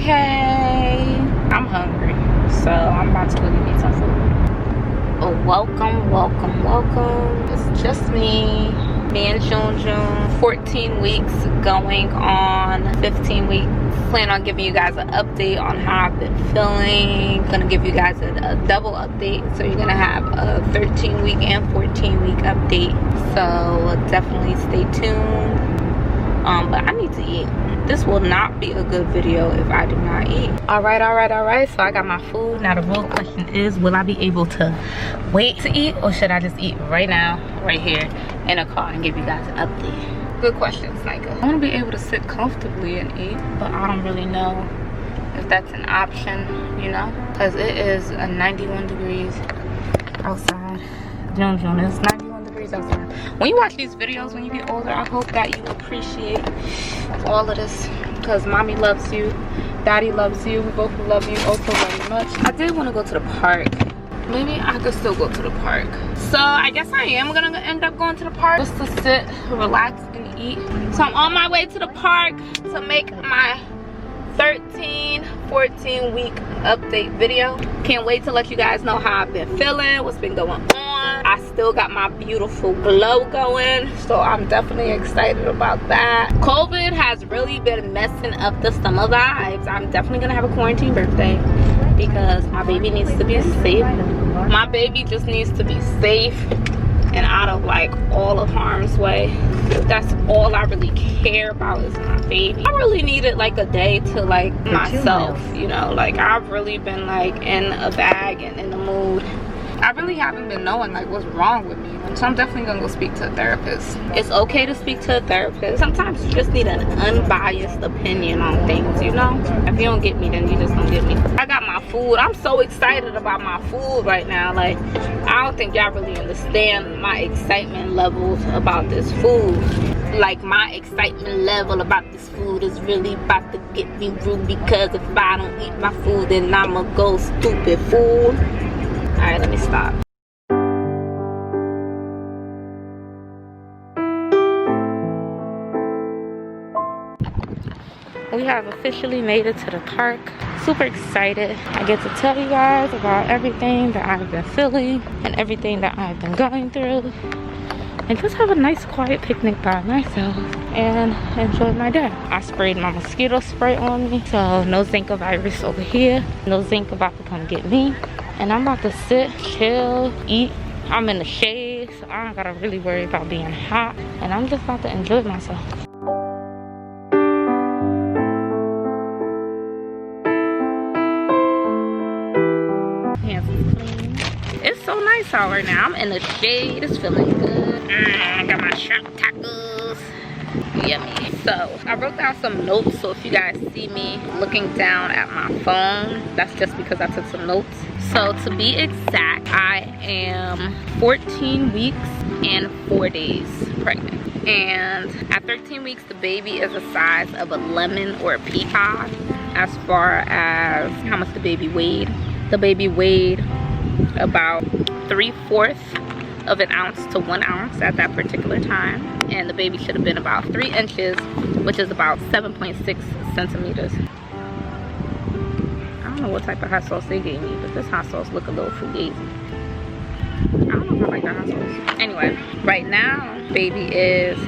Hey, I'm hungry, so I'm about to go get me some food. Oh, welcome. It's just me and JunJune. 14 weeks going on 15 weeks. Plan on giving you guys an update on how I've been feeling. Gonna give you guys a double update, so you're gonna have a 13-week and 14-week update. So definitely stay tuned. But I need to eat. This will not be a good video if I do not eat. All right. So I got my food. Now the real question is, will I be able to wait to eat, or should I just eat right now, right here in a car, and give you guys an update? Good question, Sniker. I want to be able to sit comfortably and eat, but I don't really know if that's an option, you know, because it is 91 degrees outside. JunJune, it's 91 degrees outside. When you watch these videos when you get older, I hope that you appreciate all of this, because mommy loves you, daddy loves you, we both love you oh so very much. I did want to go to the park. Maybe I could still go to the park. So I guess I am gonna end up going to the park just to sit, relax, and eat. So I'm on my way to the park to make my 13-14 week update video. Can't wait to let you guys know how I've been feeling, what's been going on. I still got my beautiful glow going, so I'm definitely excited about that. COVID has really been messing up the summer vibes. I'm definitely gonna have a quarantine birthday because my baby needs to be safe. My baby just needs to be safe and out of like all of harm's way. That's all I really care about is my baby. I really needed like a day to like myself, you know, like I've really been like in a bag and in the mood. I really haven't been knowing like what's wrong with me, so I'm definitely gonna go speak to a therapist. It's okay to speak to a therapist. Sometimes you just need an unbiased opinion on things, you know. If you don't get me, then you just don't get me. I got my food. I'm so excited about my food right now. Like, I don't think y'all really understand my excitement levels about this food. Like, my excitement level about this food is really about to get me rude, because if I don't eat my food, then I'ma go stupid fool. All right, let me stop. We have officially made it to the park. Super excited. I get to tell you guys about everything that I've been feeling and everything that I've been going through, and just have a nice quiet picnic by myself and enjoy my day. I sprayed my mosquito spray on me, so no Zika virus over here. No Zika about to come get me. And I'm about to sit, chill, eat. I'm in the shade, so I don't gotta really worry about being hot. And I'm just about to enjoy myself. Hands is clean. It's so nice out right now. I'm in the shade, it's feeling good. I got my shrimp tacos. Yummy. So I wrote down some notes, so if you guys see me looking down at my phone, that's just because I took some notes. So to be exact, I am 14 weeks and 4 days pregnant. And at 13 weeks, the baby is the size of a lemon or a pea pod as far as how much the baby weighed. The baby weighed about 3/4 of an ounce to 1 ounce at that particular time. And the baby should have been about 3 inches, which is about 7.6 centimeters. I don't know what type of hot sauce they gave me, but this hot sauce look a little fugazi. I don't know if I like that hot sauce. Anyway, right now, baby is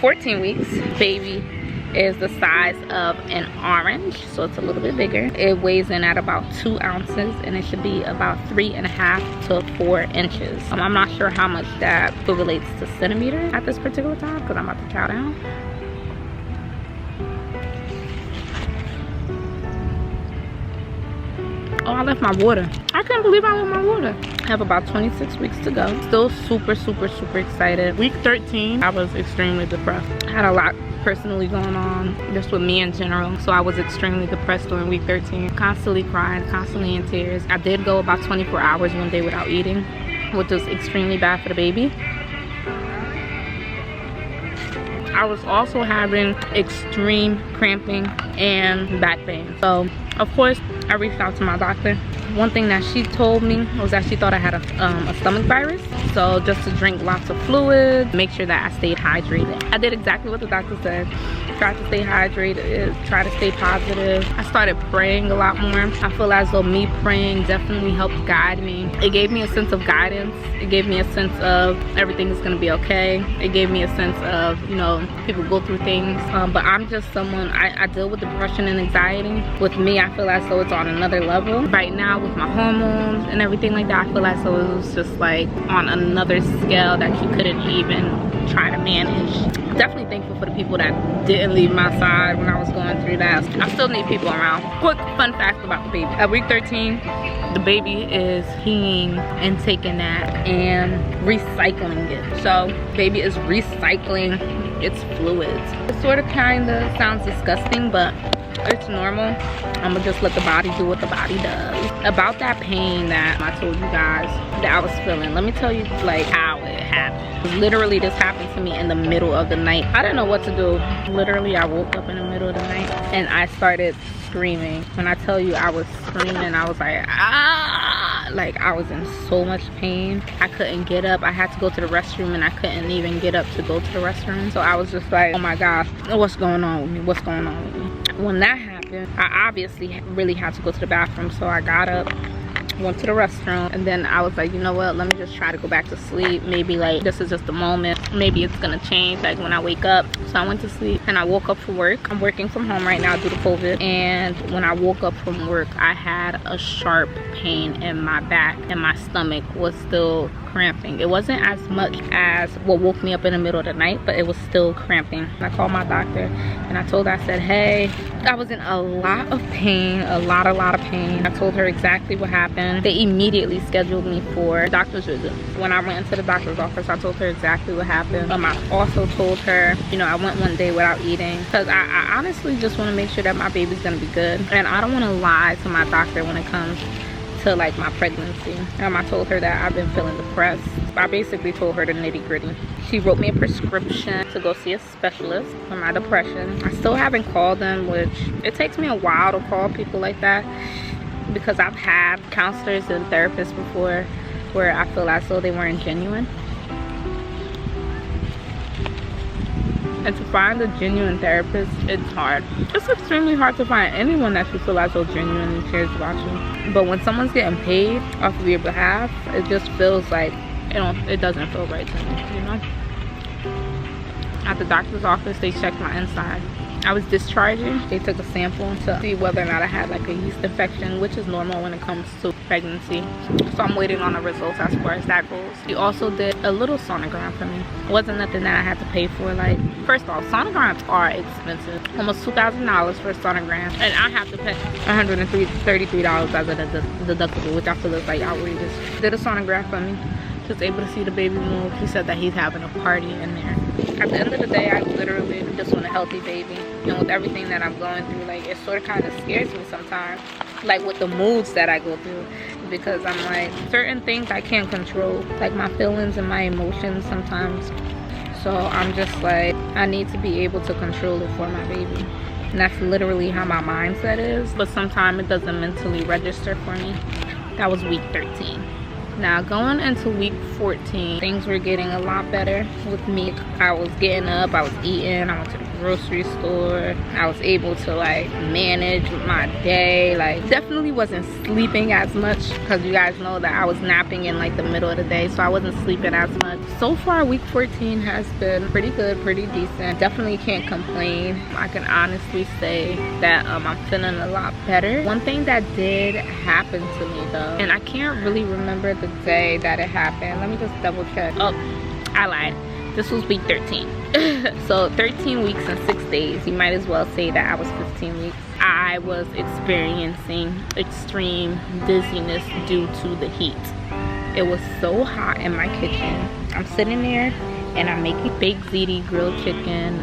14 weeks. Baby is the size of an orange, so it's a little bit bigger. It weighs in at about 2 ounces, and it should be about 3.5 to 4 inches. I'm not sure how much that relates to centimeter at this particular time, because I'm about to chow down. Oh, I left my water. I can't believe I left my water. I have about 26 weeks to go. Still super excited. Week 13, I was extremely depressed. I had a lot personally going on just with me in general, so I was extremely depressed during week 13. Constantly crying, constantly in tears. I did go about 24 hours one day without eating, which was extremely bad for the baby. I was also having extreme cramping and back pain. So of course I reached out to my doctor. one thing that she told me was that she thought I had a stomach virus. So just to drink lots of fluid, make sure that I stayed hydrated. I did exactly what the doctor said. Try to stay hydrated, try to stay positive. I started praying a lot more. I feel as though me praying definitely helped guide me. It gave me a sense of guidance. It gave me a sense of everything is gonna be okay. It gave me a sense of, you know, people go through things. But I'm just someone, I deal with depression and anxiety. With me, I feel as though it's on another level. Right now with my hormones and everything like that, I feel as though it was just like on another scale that you couldn't even try to manage. Definitely thankful for the people that didn't leave my side when I was going through that. I still need people around. Quick fun fact about the baby. At week 13, the baby is peeing and taking that and recycling it. So baby is recycling its fluids. It sort of kind of sounds disgusting, but it's normal. I'm gonna just let the body do what the body does. About that pain that I told you guys that I was feeling, let me tell you like how it happened. Literally this happened to me in the middle of the night. I didn't know what to do. Literally I woke up in the middle of the night and I started screaming. When I tell you I was screaming, I was like, ah, like I was in so much pain. I couldn't get up. I had to go to the restroom and I couldn't even get up to go to the restroom. So I was just like, oh my gosh, what's going on with me? What's going on with me? When that happened, I obviously really had to go to the bathroom. So I got up, went to the restroom, and then I was like, you know what, let me just try to go back to sleep. Maybe like this is just a moment, maybe it's gonna change like when I wake up. So I went to sleep and I woke up for work. I'm working from home right now due to COVID, and when I woke up from work, I had a sharp pain in my back and my stomach was still cramping. It wasn't as much as what woke me up in the middle of the night, but it was still cramping. I called my doctor and I told her, I said, hey, I was in a lot of pain, a lot of pain. I told her exactly what happened. They immediately scheduled me for a doctor's visit. When I went into the doctor's office, I told her exactly what happened. I also told her, you know, I went one day without eating because I honestly just want to make sure that my baby's gonna be good, and I don't want to lie to my doctor when it comes to like my pregnancy. I told her that I've been feeling depressed. I basically told her the nitty-gritty. She wrote me a prescription to go see a specialist for my depression. I still haven't called them, which it takes me a while to call people like that because I've had counselors and therapists before where I feel as though they weren't genuine. And to find a genuine therapist, it's hard. It's extremely hard to find anyone that you feel as though genuinely cares about you. But when someone's getting paid off of your behalf, it just feels like, you know, it doesn't feel right to me, you know? At the doctor's office, they checked my inside. I was discharging. They took a sample to see whether or not I had like a yeast infection, which is normal when it comes to pregnancy. So I'm waiting on the results as far as that goes. He also did a little sonogram for me. It wasn't nothing that I had to pay for. Like, first off, sonograms are expensive. Almost $2,000 for a sonogram. And I have to pay $133 as a deductible, which I feel is like outrageous. Did a sonograph for me. Was able to see the baby move. He said that he's having a party in there. At the end of the day, I literally just want a healthy baby. And with everything that I'm going through, like, it sort of kind of scares me sometimes, like with the moods that I go through, because I'm like, certain things I can't control, like my feelings and my emotions sometimes. So I'm just like, I need to be able to control it for my baby. And that's literally how my mindset is, but sometimes it doesn't mentally register for me. That was week 13. Now going into week 14, things were getting a lot better with me. I was getting up, I was eating, I went to the grocery store. I was able to like manage my day. Like, definitely wasn't sleeping as much because you guys know that I was napping in like the middle of the day, so I wasn't sleeping as much. So far week 14 has been pretty good, pretty decent. Definitely can't complain. I can honestly say that I'm feeling a lot better. One thing that did happen to me though, and I can't really remember the day that it happened. Let me just double check. Oh, I lied. This was week 13. So 13 weeks and 6 days. You might as well say that I was 15 weeks. I was experiencing extreme dizziness due to the heat. It was so hot in my kitchen. I'm sitting there and I'm making baked ziti, grilled chicken,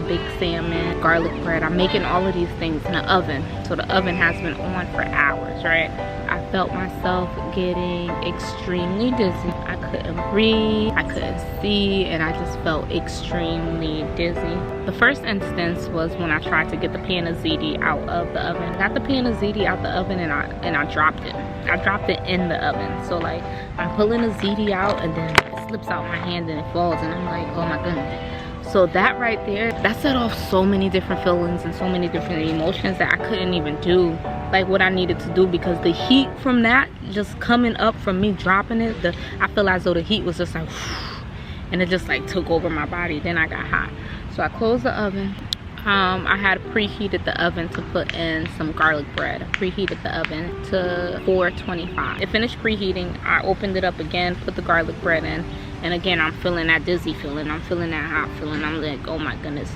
baked salmon, garlic bread. I'm making all of these things in the oven. So the oven has been on for hours, right? I felt myself getting extremely dizzy. I couldn't breathe, I couldn't see, and I just felt extremely dizzy. The first instance was when I tried to get the pan of ziti out of the oven. I got the pan of ziti out the oven and I dropped it. I dropped it in the oven. So like I'm pulling the ziti out and then it slips out my hand and it falls, and I'm like, oh my goodness. So that right there, that set off so many different feelings and so many different emotions that I couldn't even do like what I needed to do, because the heat from that just coming up from me dropping it, I feel as though the heat was just like and it just like took over my body. Then I got hot. So I closed the oven. I had preheated the oven to put in some garlic bread. I preheated the oven to 425. It finished preheating. I opened it up again, put the garlic bread in, and again I'm feeling that dizzy feeling. I'm feeling that hot feeling. I'm like, oh my goodness.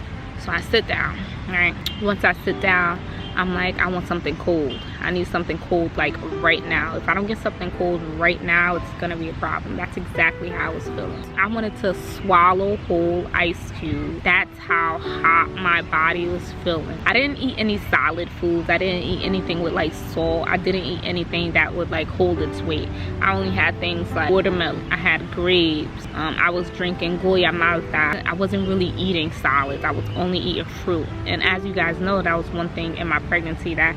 So I sit down, right? Once I sit down, I'm like, I want something cold. I need something cold like right now. If I don't get something cold right now, it's gonna be a problem. That's exactly how I was feeling. I wanted to swallow whole ice cubes. That's how hot my body was feeling. I didn't eat any solid foods. I didn't eat anything with like salt. I didn't eat anything that would like hold its weight. I only had things like watermelon. I had grapes. I was drinking Goya Malta. I wasn't really eating solids. I was only eating fruit. And as you guys know, that was one thing in my pregnancy that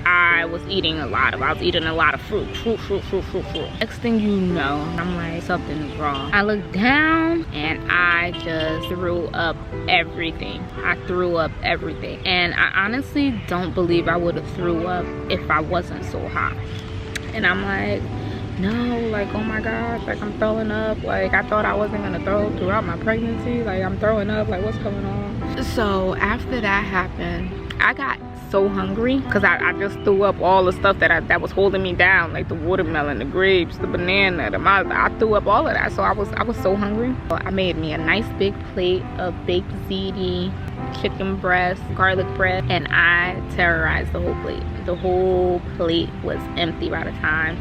I was eating a lot of. I was eating a lot of fruit. Next thing you know, I'm like, something is wrong. I looked down and I just threw up everything. I threw up everything. And I honestly don't believe I would have threw up if I wasn't so hot. And I'm like, no, like, oh my gosh, like I'm throwing up. Like I thought I wasn't gonna throw throughout my pregnancy. Like I'm throwing up, like what's going on? So after that happened, I got so hungry because I just threw up all the stuff that was holding me down, like the watermelon, the grapes, the banana, the malta. I threw up all of that. So I was so hungry. So I made me a nice big plate of baked ziti, chicken breast, garlic bread, and I terrorized the whole plate. The whole plate was empty by the time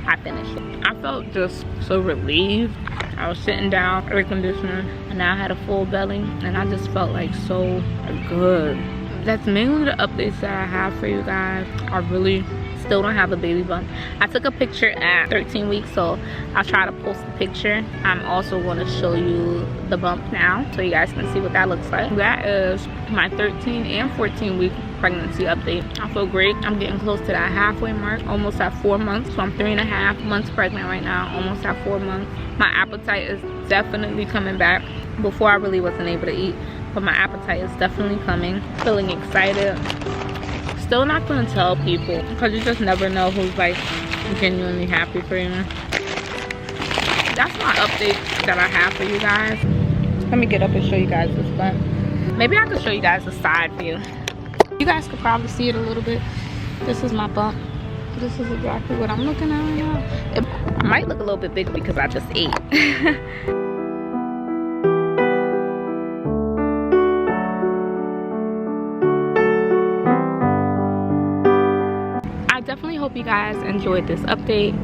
I finished it. I felt just so relieved. I was sitting down, air conditioner, and now I had a full belly, and I just felt like so good. That's mainly the updates that I have for you guys. I really still don't have a baby bump. I took a picture at 13 weeks, so I'll try to post a picture. I'm also going to show you the bump now so you guys can see what that looks like. That is my 13 and 14 week pregnancy update. I feel great. I'm getting close to that halfway mark, almost at 4 months. So I'm 3.5 months pregnant right now, almost at 4 months. My appetite is definitely coming back. Before I really wasn't able to eat, but my appetite is definitely coming. Feeling excited. Still not gonna tell people because you just never know who's like genuinely happy for you. That's my update that I have for you guys. Let me get up and show you guys this bump. Maybe I could show you guys the side view. You guys could probably see it a little bit. This is my bump. This is exactly what I'm looking at right now. It might look a little bit big because I just ate. I definitely hope you guys enjoyed this update.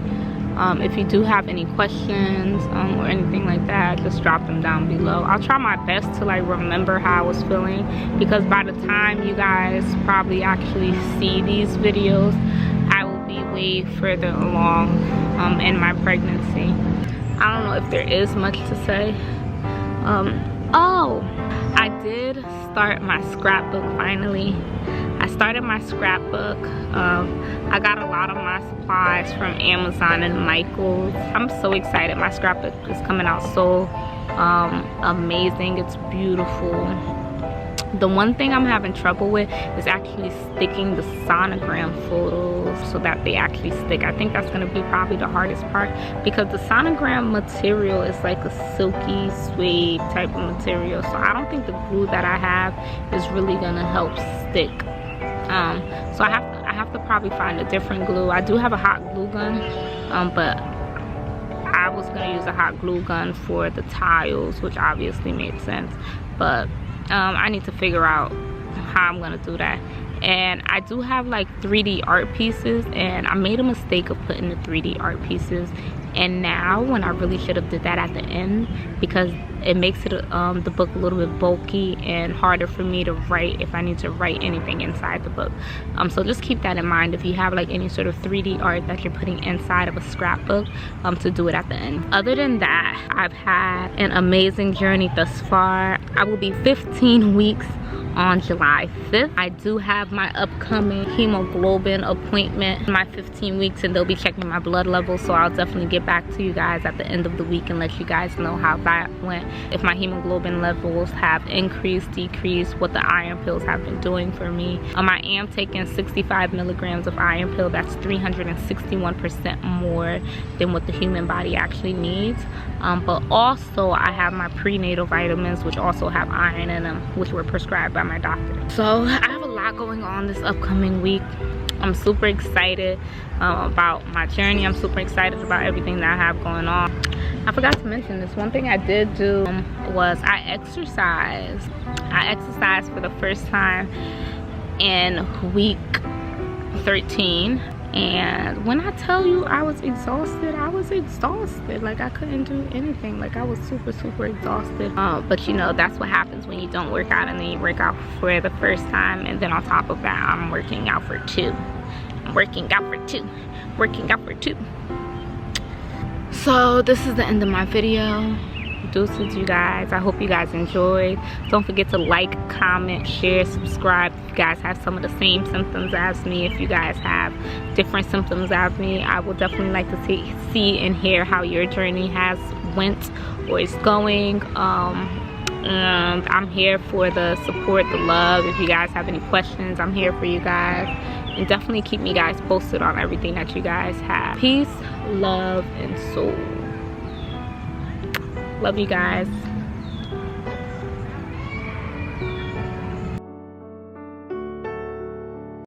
If you do have any questions or anything like that, just drop them down below. I'll try my best to like remember how I was feeling, because by the time you guys probably actually see these videos, I will be way further along in my pregnancy. I don't know if there is much to say. Oh, I did start my scrapbook finally. I started my scrapbook. I got a lot of my supplies from Amazon and Michaels. I'm so excited. My scrapbook is coming out so amazing. It's beautiful. The one thing I'm having trouble with is actually sticking the sonogram photos so that they actually stick. I think that's going to be probably the hardest part, because the sonogram material is like a silky suede type of material. So I don't think the glue that I have is really going to help stick. So I have to probably find a different glue. I do have a hot glue gun, but I was going to use a hot glue gun for the tiles, which obviously made sense. But I need to figure out how I'm gonna do that. And I do have like 3D art pieces, and I made a mistake of putting the 3D art pieces and now, when I really should have did that at the end, because it makes it the book a little bit bulky and harder for me to write if I need to write anything inside the book. So just keep that in mind if you have like any sort of 3D art that you're putting inside of a scrapbook, to do it at the end. Other than that, I've had an amazing journey thus far. I will be 15 weeks on July 5th. I do have my upcoming hemoglobin appointment, my 15 weeks, and they'll be checking my blood levels, so I'll definitely get back to you guys at the end of the week and let you guys know how that went, if my hemoglobin levels have increased, decreased, what the iron pills have been doing for me. I am taking 65 milligrams of iron pill. That's 361% more than what the human body actually needs. But also I have my prenatal vitamins, which also have iron in them, which were prescribed by my doctor. So I have a lot going on this upcoming week. I'm super excited about my journey. I'm super excited about everything that I have going on. I forgot to mention this. One thing I did do was I exercised. I exercised for the first time in week 13. And when I tell you I was exhausted, I was exhausted. Like I couldn't do anything. Like I was super exhausted. But you know, that's what happens when you don't work out and then you work out for the first time, and then on top of that, I'm working out for two. I'm working out for two. Working out for two. So this is the end of my video. Deuces, you guys. I hope you guys enjoyed. Don't forget to like, comment, share, subscribe if you guys have some of the same symptoms as me. If you guys have different symptoms as me, I will definitely like to see and hear how your journey has went or is going. And I'm here for the support, the love. If you guys have any questions, I'm here for you guys. And definitely keep me guys posted on everything that you guys have. Peace, love, and soul. Love you guys.